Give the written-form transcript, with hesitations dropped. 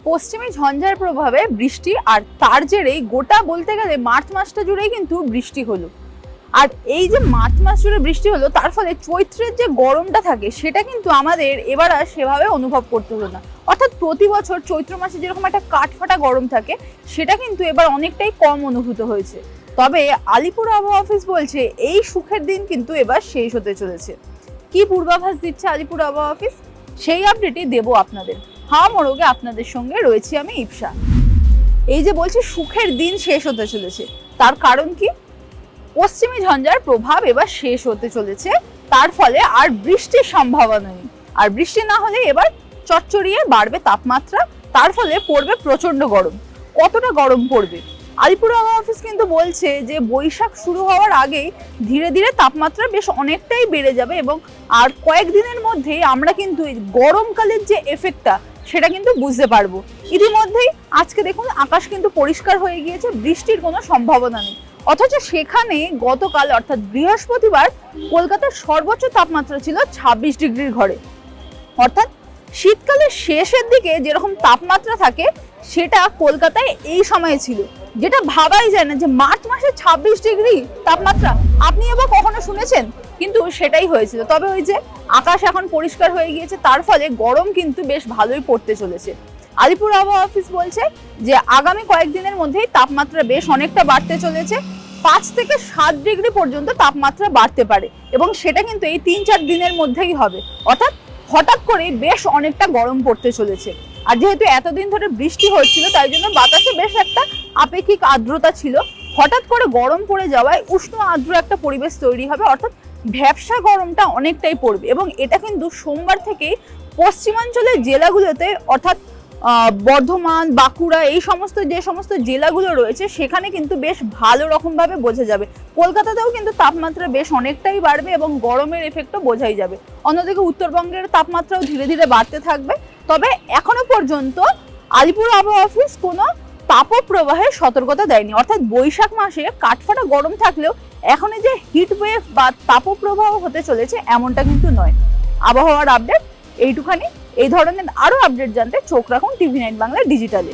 পশ্চিমী ঝঞ্ঝার প্রভাবে বৃষ্টি আর তার জেরেই গোটা বলতে গেলে মার্চ মাসটা জুড়েই কিন্তু বৃষ্টি হলো। আর এই যে মার্চ মাস জুড়ে বৃষ্টি হলো তার ফলে চৈত্রের যে গরমটা থাকে সেটা কিন্তু আমাদের এবার আর সেভাবে অনুভব করতে হলো না। অর্থাৎ প্রতি বছর চৈত্র মাসে যেরকম একটা কাঠফাটা গরম থাকে সেটা কিন্তু এবার অনেকটাই কম অনুভূত হয়েছে। তবে আলিপুর আবহাওয়া অফিস বলছে এই সুখের দিন কিন্তু এবার শেষ হতে চলেছে। কি পূর্বাভাস দিচ্ছে আলিপুর আবহাওয়া অফিস সেই আপডেটই দেবো আপনাদের। হাওয়া মোড়কে আপনাদের সঙ্গে রয়েছি আমি ইপসা। এই যে বলছি সুখের দিন শেষ হতে চলেছে, তার কারণ কি? পশ্চিমী ঝঞ্ঝার প্রভাব এবার শেষ হতে চলেছে, তার ফলে আর বৃষ্টির সম্ভাবনা নেই। আর বৃষ্টি না হলে এবার চচ্চড়িয়ে বাড়বে তাপমাত্রা, তার ফলে পড়বে প্রচন্ড গরম। কতটা গরম পড়বে? আলিপুর আবহাওয়া অফিস কিন্তু বলছে যে বৈশাখ শুরু হওয়ার আগেই ধীরে ধীরে তাপমাত্রা বেশ অনেকটাই বেড়ে যাবে এবং আর কয়েকদিনের মধ্যেই আমরা কিন্তু গরমকালের যে এফেক্টটা সেটা কিন্তু বুঝতে পারবো। ইতিমধ্যেই আজকে দেখুন আকাশ কিন্তু পরিষ্কার হয়ে গিয়েছে, বৃষ্টির কোনো সম্ভাবনা নেই। অথচ সেখানে গতকাল অর্থাৎ বৃহস্পতিবার কলকাতার সর্বোচ্চ তাপমাত্রা ছিল 26 ডিগ্রির ঘরে। অর্থাৎ শীতকালের শেষের দিকে যেরকম তাপমাত্রা থাকে সেটা কলকাতায় এই সময়ে ছিল, যেটা ভাবাই যায় না যে মার্চ মাসে 26 ডিগ্রি তাপমাত্রা। আপনি এবার কখনো শুনেছেন? কিন্তু সেটাই হয়েছিল। তবে ওই যে আকাশ এখন পরিষ্কার হয়ে গিয়েছে, তার ফলে গরম কিন্তু বেশ ভালোই পড়তে চলেছে। আলিপুর আবহাওয়া অফিস বলছে যে আগামী কয়েকদিনের মধ্যেই তাপমাত্রা বেশ অনেকটা বাড়তে চলেছে, 5 থেকে 7 ডিগ্রি পর্যন্ত তাপমাত্রা বাড়তে পারে এবং সেটা কিন্তু এই 3-4 দিনের মধ্যেই হবে। অর্থাৎ হঠাৎ করে বেশ অনেকটা গরম পড়তে চলেছে। আর যেহেতু এতদিন ধরে বৃষ্টি হচ্ছিল তাই জন্য বাতাসে বেশ একটা আপেক্ষিক আর্দ্রতা ছিল, হঠাৎ করে গরম পড়ে যাওয়ায় উষ্ণ আর্দ্র একটা পরিবেশ তৈরি হবে। অর্থাৎ ভ্যাপসা গরমটা অনেকটাই পড়বে এবং এটা কিন্তু সোমবার থেকেই পশ্চিমাঞ্চলের জেলাগুলোতে অর্থাৎ বর্ধমান, বাঁকুড়া এই যে সমস্ত জেলাগুলো রয়েছে সেখানে কিন্তু বেশ ভালো রকমভাবে বোঝা যাবে। কলকাতাতেও কিন্তু তাপমাত্রা বেশ অনেকটাই বাড়বে এবং গরমের এফেক্টও বোঝাই যাবে। অন্যদিকে উত্তরবঙ্গের তাপমাত্রাও ধীরে ধীরে বাড়তে থাকবে। তবে এখনো পর্যন্ত আলিপুর আবহাওয়া অফিস কোনো তাপপ্রবাহের সতর্কতা দেয়নি। অর্থাৎ বৈশাখ মাসে কাঠফাটা গরম থাকলেও এখন যে হিট ওয়েভ বা তাপপ্রবাহ হতে চলেছে এমনটা কিন্তু নয়। আবহাওয়ার আপডেট এইটুখানি। এই ধরনের আরো আপডেট জানতে চোখ রাখুন TV9 বাংলা ডিজিটালে।